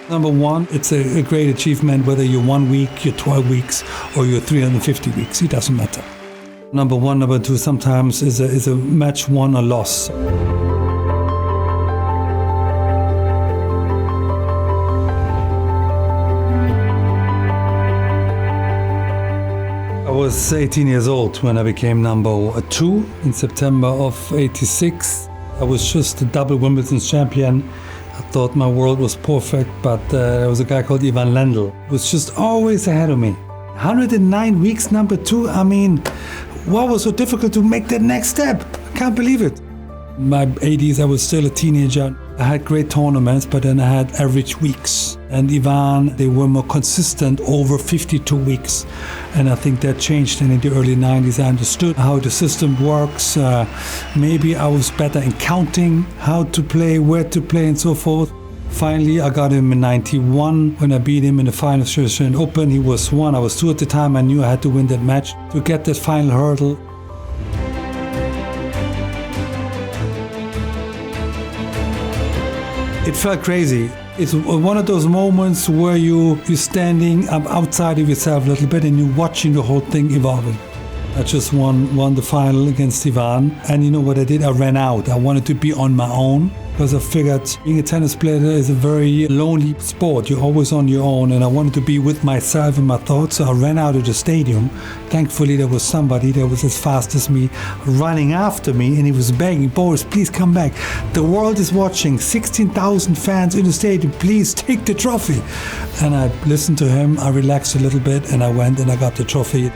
Number one, it's a great achievement whether you're 1 week, you're 12 weeks, or you're 350 weeks. It doesn't matter. Number one, number two sometimes is a match won or lost. I was 18 years old when I became number two in September of '86. I was just a double Wimbledon champion. I thought my world was perfect, but there was a guy called Ivan Lendl who was just always ahead of me. 109 weeks, number two. I mean, what was so difficult to make that next step? I can't believe it. In my 80s, I was still a teenager. I had great tournaments, but then I had average weeks. And Ivan, they were more consistent over 52 weeks. And I think that changed. And in the early 90s, I understood how the system works. Maybe I was better in counting, how to play, where to play, and so forth. Finally, I got him in '91 when I beat him in the final Australian Open. He was one, I was two at the time. I knew I had to win that match to get that final hurdle. It felt crazy. It's one of those moments where you're standing outside of yourself a little bit and you're watching the whole thing evolving. I just won the final against Ivan, and you know what I did? I ran out. I wanted to be on my own because I figured being a tennis player is a very lonely sport. You're always on your own, and I wanted to be with myself and my thoughts, so I ran out of the stadium. Thankfully, there was somebody that was as fast as me running after me, and he was begging, "Boris, please come back. The world is watching. 16,000 fans in the stadium. Please take the trophy." And I listened to him. I relaxed a little bit, and I went and I got the trophy.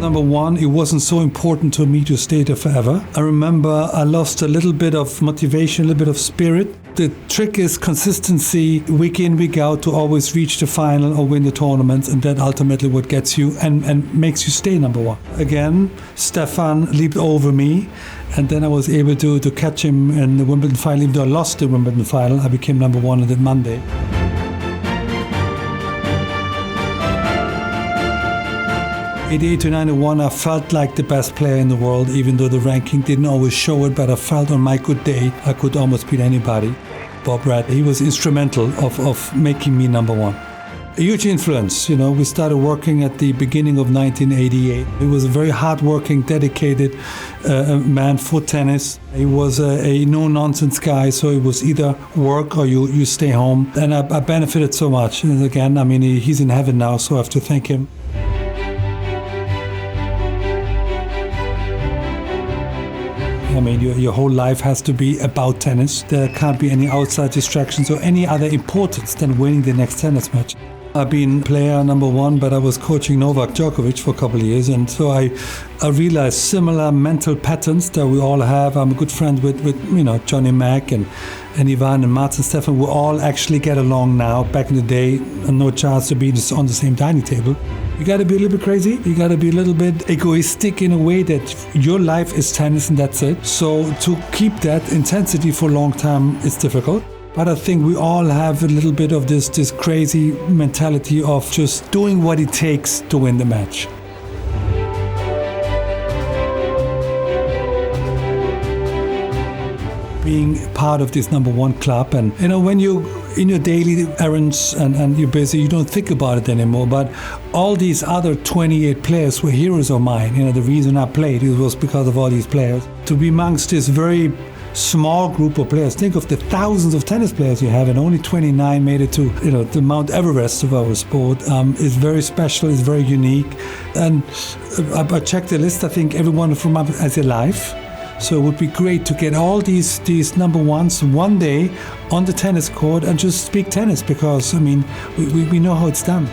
Number one, it wasn't so important to me to stay there forever. I remember I lost a little bit of motivation, a little bit of spirit. The trick is consistency, week in, week out, to always reach the final or win the tournaments, and that ultimately what gets you and makes you stay number one. Again, Stefan leaped over me, and then I was able to catch him in the Wimbledon final. Even though I lost the Wimbledon final, I became number one on that Monday. '88 to '91, I felt like the best player in the world, even though the ranking didn't always show it, but I felt on my good day I could almost beat anybody. Bob Brad, he was instrumental of making me number one. A huge influence, you know. We started working at the beginning of 1988. He was a very hard-working, dedicated man for tennis. He was a no-nonsense guy, so it was either work or you stay home. And I benefited so much. And again, I mean, he's in heaven now, so I have to thank him. I mean, your whole life has to be about tennis. There can't be any outside distractions or any other importance than winning the next tennis match. I've been player number one, but I was coaching Novak Djokovic for a couple of years, and so I realized similar mental patterns that we all have. I'm a good friend with Johnny Mack and Ivan and Martin Stefan. We all actually get along now. Back in the day, no chance to be on the same dining table. You got to be a little bit crazy. You got to be a little bit egoistic in a way that your life is tennis and that's it. So to keep that intensity for a long time is difficult. But I think we all have a little bit of this crazy mentality of just doing what it takes to win the match. Being part of this number one club, and when you in your daily errands and you're busy, you don't think about it anymore. But all these other 28 players were heroes of mine. The reason I played, it was because of all these players. To be amongst this very small group of players, think of the thousands of tennis players you have, and only 29 made it to the Mount Everest of our sport. Is very special, is very unique. And I checked the list. I think everyone from us has a life. So it would be great to get all these number ones one day on the tennis court and just speak tennis, because, I mean, we know how it's done.